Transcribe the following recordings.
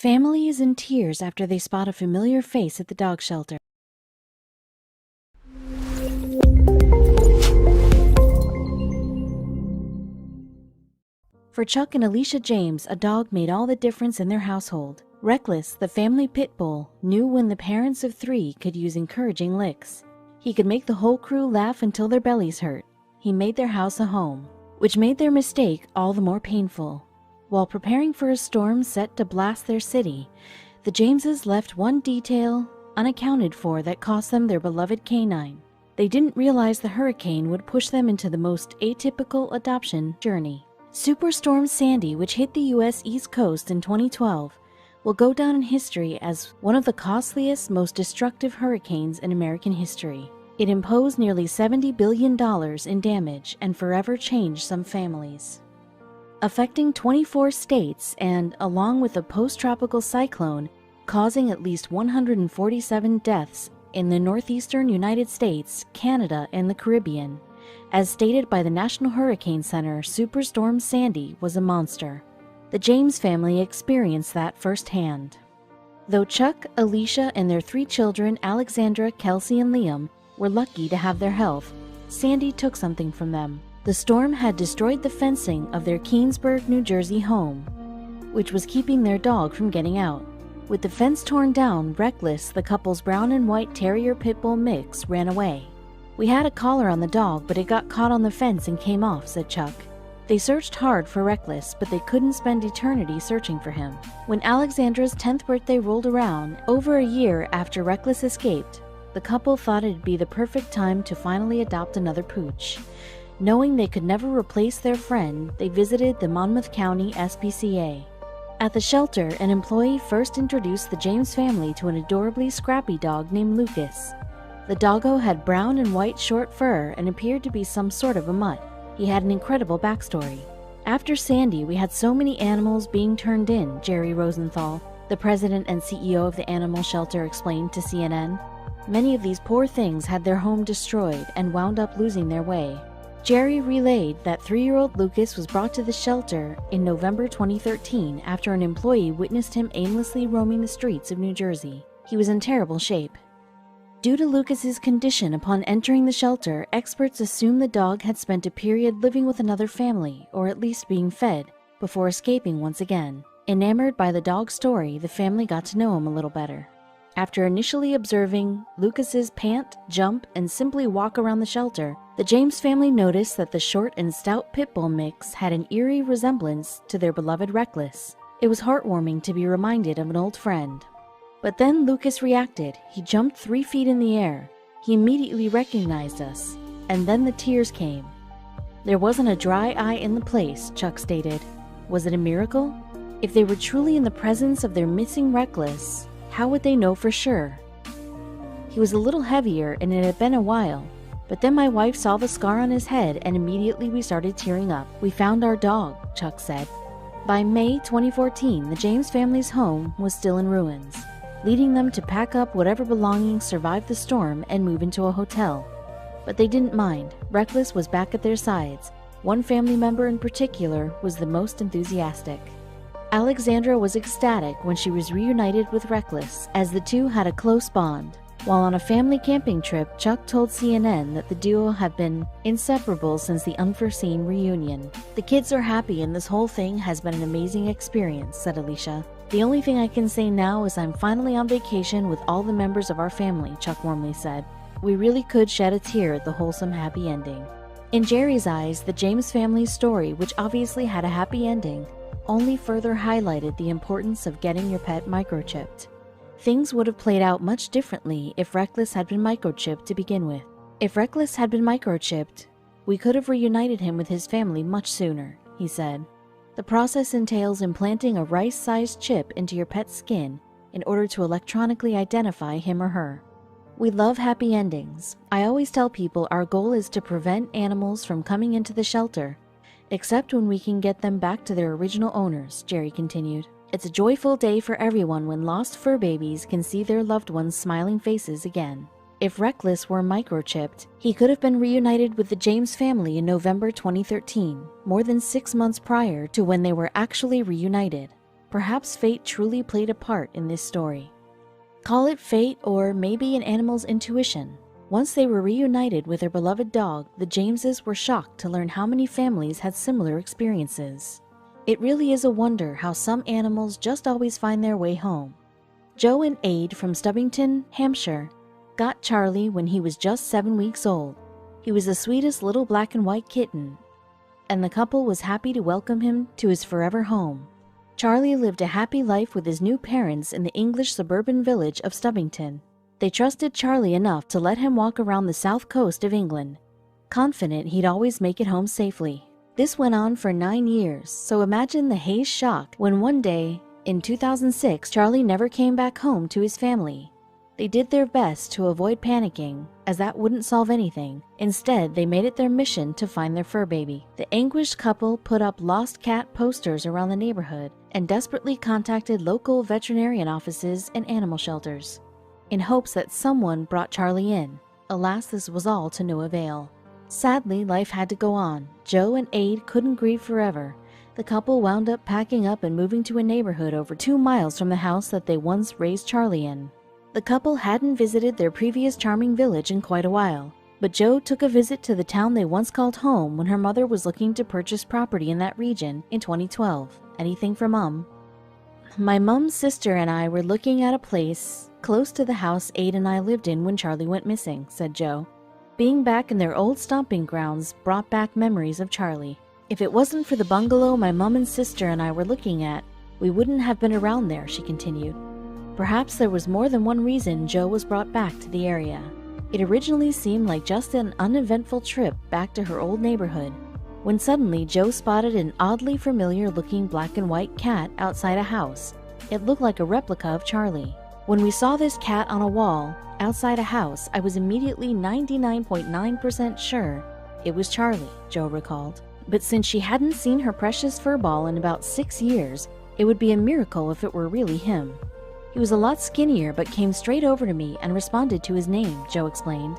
Family is in tears after they spot a familiar face at the dog shelter. For Chuck and Alicia James, a dog made all the difference in their household. Reckless, the family pit bull, knew when the parents of three could use encouraging licks. He could make the whole crew laugh until their bellies hurt. He made their house a home, which made their mistake all the more painful. While preparing for a storm set to blast their city, the Jameses left one detail unaccounted for that cost them their beloved canine. They didn't realize the hurricane would push them into the most atypical adoption journey. Superstorm Sandy, which hit the U.S. East Coast in 2012, will go down in history as one of the costliest, most destructive hurricanes in American history. It imposed nearly $70 billion in damage and forever changed some families. Affecting 24 states and, along with a post-tropical cyclone, causing at least 147 deaths in the northeastern United States, Canada, and the Caribbean. As stated by the National Hurricane Center, Superstorm Sandy was a monster. The James family experienced that firsthand. Though Chuck, Alicia, and their three children, Alexandra, Kelsey, and Liam, were lucky to have their health, Sandy took something from them. The storm had destroyed the fencing of their Keansburg, New Jersey home, which was keeping their dog from getting out. With the fence torn down, Reckless, the couple's brown and white terrier pit bull mix, ran away. "We had a collar on the dog, but it got caught on the fence and came off," said Chuck. They searched hard for Reckless, but they couldn't spend eternity searching for him. When Alexandra's 10th birthday rolled around, over a year after Reckless escaped, the couple thought it'd be the perfect time to finally adopt another pooch. Knowing they could never replace their friend, they visited the Monmouth County SPCA. At the shelter, an employee first introduced the James family to an adorably scrappy dog named Lucas. The doggo had brown and white short fur and appeared to be some sort of a mutt. He had an incredible backstory. "After Sandy, we had so many animals being turned in," Jerry Rosenthal, the president and CEO of the animal shelter, explained to CNN. "Many of these poor things had their home destroyed and wound up losing their way." Jerry relayed that 3-year-old Lucas was brought to the shelter in November 2013 after an employee witnessed him aimlessly roaming the streets of New Jersey. He was in terrible shape. Due to Lucas's condition upon entering the shelter, experts assumed the dog had spent a period living with another family, or at least being fed, before escaping once again. Enamored by the dog's story, the family got to know him a little better. After initially observing Lucas's pant, jump, and simply walk around the shelter, the James family noticed that the short and stout pit bull mix had an eerie resemblance to their beloved Reckless. It was heartwarming to be reminded of an old friend. But then Lucas reacted. He jumped 3 feet in the air. He immediately recognized us. And then the tears came. "There wasn't a dry eye in the place," Chuck stated. Was it a miracle? If they were truly in the presence of their missing Reckless, how would they know for sure? "He was a little heavier and it had been a while. But then my wife saw the scar on his head and immediately we started tearing up. We found our dog," Chuck said. By May 2014, the James family's home was still in ruins, leading them to pack up whatever belongings survived the storm and move into a hotel. But they didn't mind. Reckless was back at their sides. One family member in particular was the most enthusiastic. Alexandra was ecstatic when she was reunited with Reckless, as the two had a close bond. While on a family camping trip, Chuck told CNN that the duo have been inseparable since the unforeseen reunion. "The kids are happy and this whole thing has been an amazing experience," said Alicia. "The only thing I can say now is I'm finally on vacation with all the members of our family," Chuck warmly said. "We really could shed a tear at the wholesome happy ending." In Jerry's eyes, the James family's story, which obviously had a happy ending, only further highlighted the importance of getting your pet microchipped. Things would have played out much differently if Reckless had been microchipped to begin with. "If Reckless had been microchipped, we could have reunited him with his family much sooner," he said. "The process entails implanting a rice-sized chip into your pet's skin in order to electronically identify him or her. We love happy endings. I always tell people our goal is to prevent animals from coming into the shelter, except when we can get them back to their original owners," Jerry continued. "It's a joyful day for everyone when lost fur babies can see their loved ones' smiling faces again." If Reckless were microchipped, he could have been reunited with the James family in November 2013, more than 6 months prior to when they were actually reunited. Perhaps fate truly played a part in this story. Call it fate or maybe an animal's intuition. Once they were reunited with their beloved dog, the Jameses were shocked to learn how many families had similar experiences. It really is a wonder how some animals just always find their way home. Joe and Ade from Stubbington, Hampshire, got Charlie when he was just 7 weeks old. He was the sweetest little black and white kitten, and the couple was happy to welcome him to his forever home. Charlie lived a happy life with his new parents in the English suburban village of Stubbington. They trusted Charlie enough to let him walk around the south coast of England, confident he'd always make it home safely. This went on for 9 years, so imagine the Hayes shock when one day, in 2006, Charlie never came back home to his family. They did their best to avoid panicking, as that wouldn't solve anything. Instead, they made it their mission to find their fur baby. The anguished couple put up lost cat posters around the neighborhood and desperately contacted local veterinarian offices and animal shelters, in hopes that someone brought Charlie in. Alas, this was all to no avail. Sadly, life had to go on. Joe and Ade couldn't grieve forever. The couple wound up packing up and moving to a neighborhood over 2 miles from the house that they once raised Charlie in. The couple hadn't visited their previous charming village in quite a while, but Joe took a visit to the town they once called home when her mother was looking to purchase property in that region in 2012. Anything for Mom? My mom's sister and I were looking at a place close to the house Ade and I lived in when Charlie went missing, said Joe. Being back in their old stomping grounds brought back memories of Charlie. If it wasn't for the bungalow my mom and sister and I were looking at, we wouldn't have been around there, she continued. Perhaps there was more than one reason Joe was brought back to the area. It originally seemed like just an uneventful trip back to her old neighborhood, when suddenly Joe spotted an oddly familiar-looking black and white cat outside a house. It looked like a replica of Charlie. When we saw this cat on a wall outside a house, I was immediately 99.9% sure it was Charlie, Joe recalled. But since she hadn't seen her precious fur ball in about 6 years, it would be a miracle if it were really him. He was a lot skinnier but came straight over to me and responded to his name, Joe explained.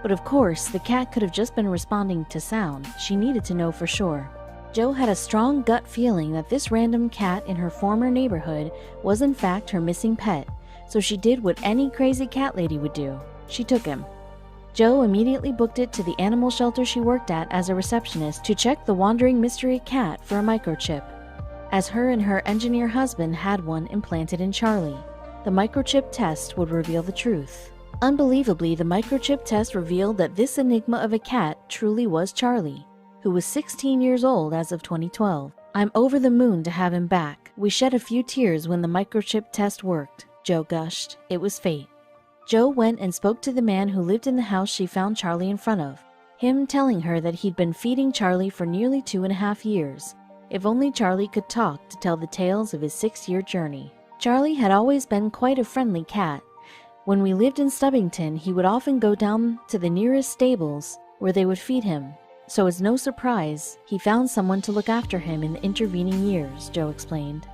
But of course, the cat could have just been responding to sound. She needed to know for sure. Joe had a strong gut feeling that this random cat in her former neighborhood was in fact her missing pet, so she did what any crazy cat lady would do. She took him. Joe immediately booked it to the animal shelter she worked at as a receptionist to check the wandering mystery cat for a microchip, as her and her engineer husband had one implanted in Charlie. The microchip test would reveal the truth. Unbelievably, the microchip test revealed that this enigma of a cat truly was Charlie, who was 16 years old as of 2012. I'm over the moon to have him back. We shed a few tears when the microchip test worked, Joe gushed. It was fate. Joe went and spoke to the man who lived in the house she found Charlie in front of, him telling her that he'd been feeding Charlie for nearly 2.5 years. If only Charlie could talk to tell the tales of his 6-year journey. Charlie had always been quite a friendly cat. When we lived in Stubbington, he would often go down to the nearest stables where they would feed him. So it's no surprise he found someone to look after him in the intervening years, Joe explained.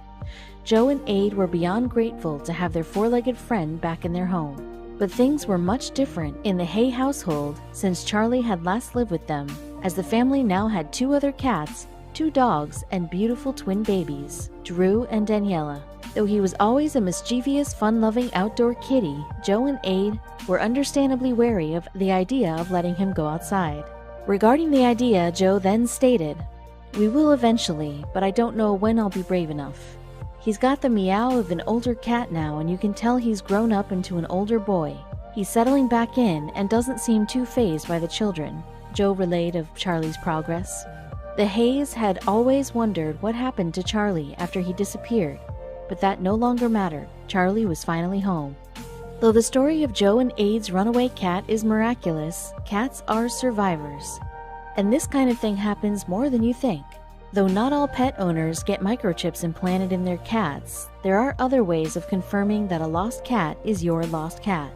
Joe and Ade were beyond grateful to have their 4-legged friend back in their home. But things were much different in the Hay household since Charlie had last lived with them, as the family now had 2 other cats, 2 dogs, and beautiful twin babies, Drew and Daniela. Though he was always a mischievous, fun-loving outdoor kitty, Joe and Ade were understandably wary of the idea of letting him go outside. Regarding the idea, Joe then stated, "We will eventually, but I don't know when I'll be brave enough. He's got the meow of an older cat now, and you can tell he's grown up into an older boy. He's settling back in and doesn't seem too fazed by the children," Joe relayed of Charlie's progress. The Hays had always wondered what happened to Charlie after he disappeared, but that no longer mattered. Charlie was finally home. Though the story of Joe and Ade's runaway cat is miraculous, cats are survivors. And this kind of thing happens more than you think. Though not all pet owners get microchips implanted in their cats, there are other ways of confirming that a lost cat is your lost cat.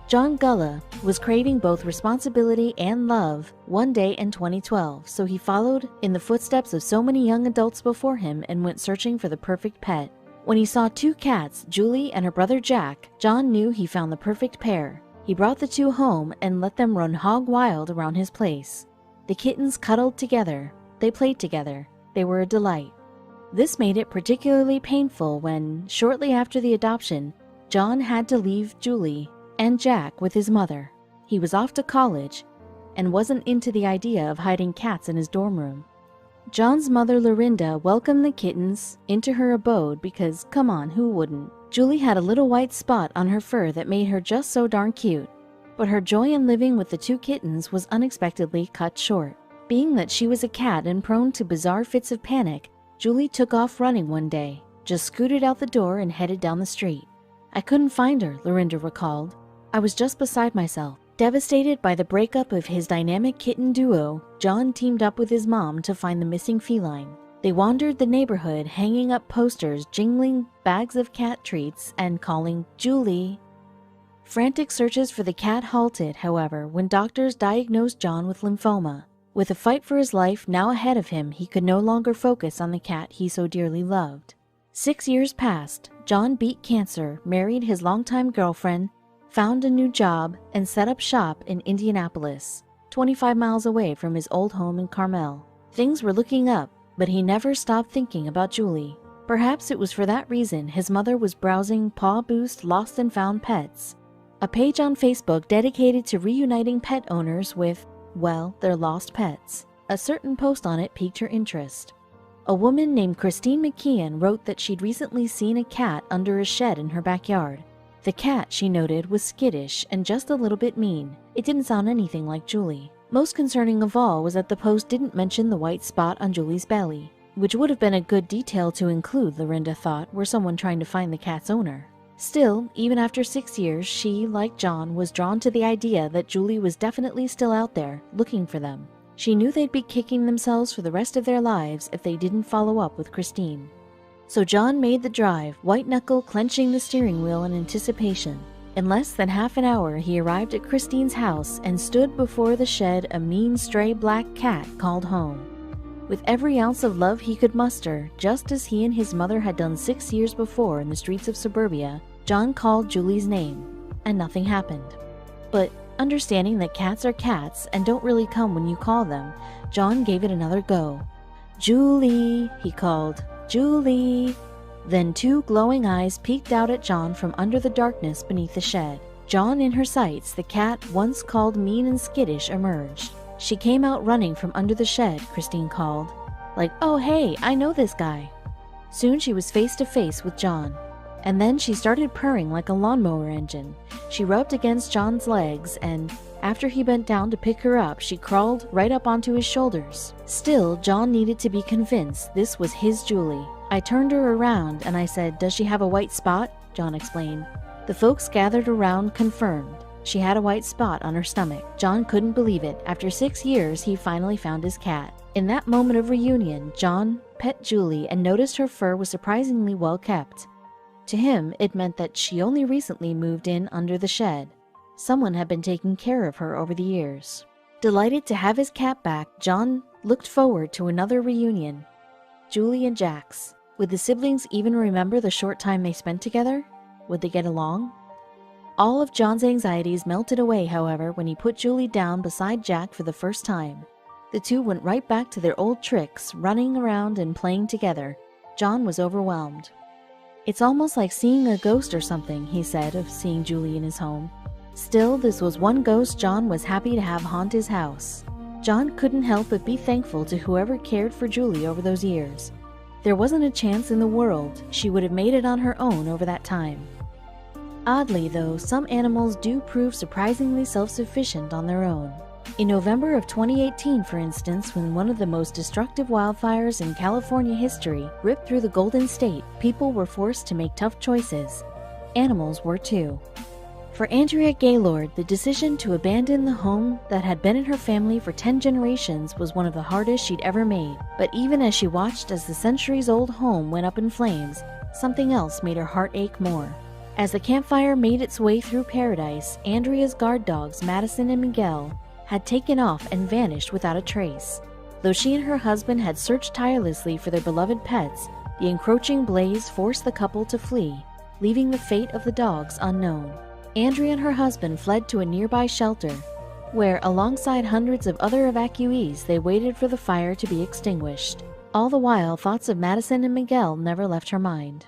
John Gulla was craving both responsibility and love one day in 2012, so he followed in the footsteps of so many young adults before him and went searching for the perfect pet. When he saw 2 cats, Julie and her brother Jack, John knew he found the perfect pair. He brought the 2 home and let them run hog wild around his place. The kittens cuddled together. They played together. They were a delight. This made it particularly painful when, shortly after the adoption, John had to leave Julie and Jack with his mother. He was off to college and wasn't into the idea of hiding cats in his dorm room. John's mother, Lorinda, welcomed the kittens into her abode because, come on, who wouldn't? Julie had a little white spot on her fur that made her just so darn cute. But her joy in living with the two kittens was unexpectedly cut short. Being that she was a cat and prone to bizarre fits of panic, Julie took off running one day, just scooted out the door and headed down the street. I couldn't find her, Lorinda recalled. I was just beside myself. Devastated by the breakup of his dynamic kitten duo, John teamed up with his mom to find the missing feline. They wandered the neighborhood, hanging up posters, jingling bags of cat treats, and calling Julie. Frantic searches for the cat halted, however, when doctors diagnosed John with lymphoma. With a fight for his life now ahead of him, he could no longer focus on the cat he so dearly loved. 6 years passed. John beat cancer, married his longtime girlfriend, found a new job, and set up shop in Indianapolis, 25 miles away from his old home in Carmel. Things were looking up, but he never stopped thinking about Julie. Perhaps it was for that reason his mother was browsing Paw Boost Lost and Found Pets, a page on Facebook dedicated to reuniting pet owners with, well, their lost pets. A certain post on it piqued her interest. A woman named Christine McKeon wrote that she'd recently seen a cat under a shed in her backyard. The cat, she noted, was skittish and just a little bit mean. It didn't sound anything like Julie. Most concerning of all was that the post didn't mention the white spot on Julie's belly, which would have been a good detail to include, Lorinda thought, were someone trying to find the cat's owner. Still, even after 6 years, she, like John, was drawn to the idea that Julie was definitely still out there, looking for them. She knew they'd be kicking themselves for the rest of their lives if they didn't follow up with Christine. So John made the drive, white-knuckle clenching the steering wheel in anticipation. In less than half an hour, he arrived at Christine's house and stood before the shed a mean stray black cat called home. With every ounce of love he could muster, just as he and his mother had done 6 years before in the streets of suburbia, John called Julie's name, and nothing happened. But understanding that cats are cats and don't really come when you call them, John gave it another go. "Julie," he called. "Julie." Then two glowing eyes peeked out at John from under the darkness beneath the shed. John in her sights, the cat once called mean and skittish emerged. She came out running from under the shed, Christine called. Like, "Oh hey, I know this guy." Soon she was face to face with John. And then she started purring like a lawnmower engine. She rubbed against John's legs and, after he bent down to pick her up, she crawled right up onto his shoulders. Still, John needed to be convinced this was his Julie. "I turned her around and I said, 'Does she have a white spot?'" John explained. The folks gathered around confirmed. She had a white spot on her stomach. John couldn't believe it. After 6 years, he finally found his cat. In that moment of reunion, John pet Julie and noticed her fur was surprisingly well kept. To him, it meant that she only recently moved in under the shed. Someone had been taking care of her over the years. Delighted to have his cat back, John looked forward to another reunion. Julie and Jack's. Would the siblings even remember the short time they spent together? Would they get along? All of John's anxieties melted away, however, when he put Julie down beside Jack for the first time. The two went right back to their old tricks, running around and playing together. John was overwhelmed. "It's almost like seeing a ghost or something," he said of seeing Julie in his home. Still, this was one ghost John was happy to have haunt his house. John couldn't help but be thankful to whoever cared for Julie over those years. There wasn't a chance in the world she would have made it on her own over that time. Oddly, though, some animals do prove surprisingly self-sufficient on their own. In November of 2018, for instance, when one of the most destructive wildfires in California history ripped through the Golden State, people were forced to make tough choices. Animals were too. For Andrea Gaylord, the decision to abandon the home that had been in her family for 10 generations was one of the hardest she'd ever made. But even as she watched as the centuries-old home went up in flames, something else made her heart ache more. As the campfire made its way through paradise, Andrea's guard dogs, Madison and Miguel, had taken off and vanished without a trace. Though she and her husband had searched tirelessly for their beloved pets, the encroaching blaze forced the couple to flee, leaving the fate of the dogs unknown. Andrea and her husband fled to a nearby shelter, where, alongside hundreds of other evacuees, they waited for the fire to be extinguished. All the while, thoughts of Madison and Miguel never left her mind.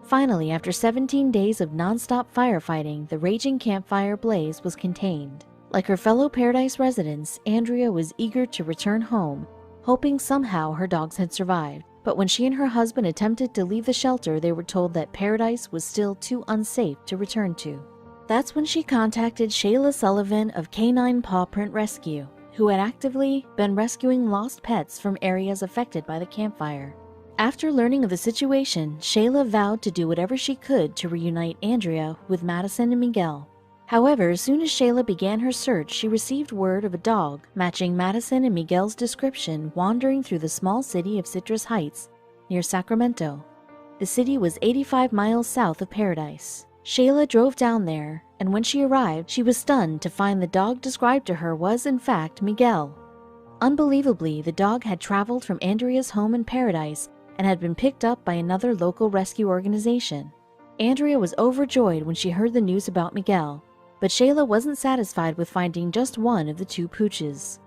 Finally, after 17 days of non-stop firefighting, the raging campfire blaze was contained. Like her fellow Paradise residents, Andrea was eager to return home, hoping somehow her dogs had survived. But when she and her husband attempted to leave the shelter, they were told that Paradise was still too unsafe to return to. That's when she contacted Shayla Sullivan of Canine Paw Print Rescue, who had actively been rescuing lost pets from areas affected by the campfire. After learning of the situation, Shayla vowed to do whatever she could to reunite Andrea with Madison and Miguel. However, as soon as Shayla began her search, she received word of a dog matching Madison and Miguel's description wandering through the small city of Citrus Heights near Sacramento. The city was 85 miles south of Paradise. Shayla drove down there, and when she arrived, she was stunned to find the dog described to her was, in fact, Miguel. Unbelievably, the dog had traveled from Andrea's home in Paradise and had been picked up by another local rescue organization. Andrea was overjoyed when she heard the news about Miguel, but Shayla wasn't satisfied with finding just one of the two pooches.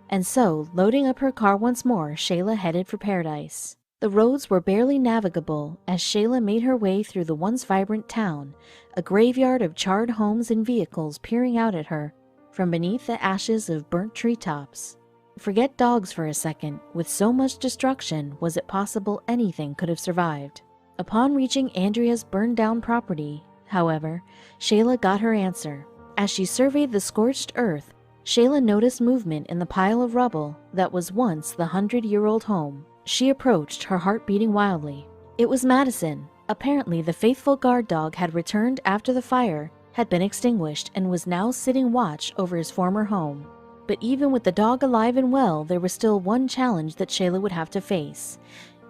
And so, loading up her car once more, Shayla headed for Paradise. The roads were barely navigable as Shayla made her way through the once vibrant town, a graveyard of charred homes and vehicles peering out at her from beneath the ashes of burnt treetops. Forget dogs for a second. With so much destruction, was it possible anything could have survived? Upon reaching Andrea's burned-down property, however, Shayla got her answer. As she surveyed the scorched earth, Shayla noticed movement in the pile of rubble that was once the 100-year-old home. She approached, her heart beating wildly. It was Madison. Apparently, the faithful guard dog had returned after the fire had been extinguished and was now sitting watch over his former home. But even with the dog alive and well, there was still one challenge that Shayla would have to face.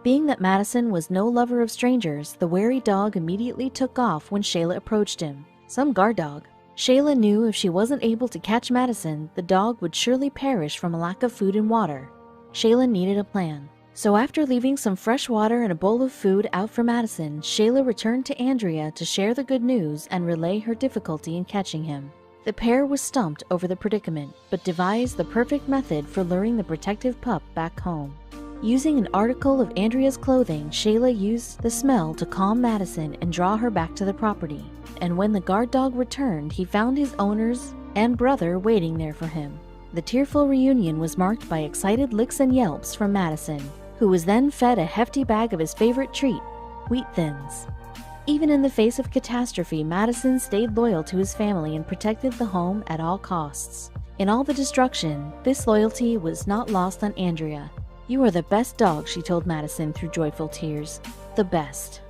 Being that Madison was no lover of strangers, the wary dog immediately took off when Shayla approached him. Some guard dog. Shayla knew if she wasn't able to catch Madison, the dog would surely perish from a lack of food and water. Shayla needed a plan. So after leaving some fresh water and a bowl of food out for Madison, Shayla returned to Andrea to share the good news and relay her difficulty in catching him. The pair was stumped over the predicament, but devised the perfect method for luring the protective pup back home. Using an article of Andrea's clothing, Shayla used the smell to calm Madison and draw her back to the property. And when the guard dog returned, he found his owners and brother waiting there for him. The tearful reunion was marked by excited licks and yelps from Madison, who was then fed a hefty bag of his favorite treat, Wheat Thins. Even in the face of catastrophe, Madison stayed loyal to his family and protected the home at all costs. In all the destruction, this loyalty was not lost on Andrea. "You are the best dog," she told Madison through joyful tears. "The best."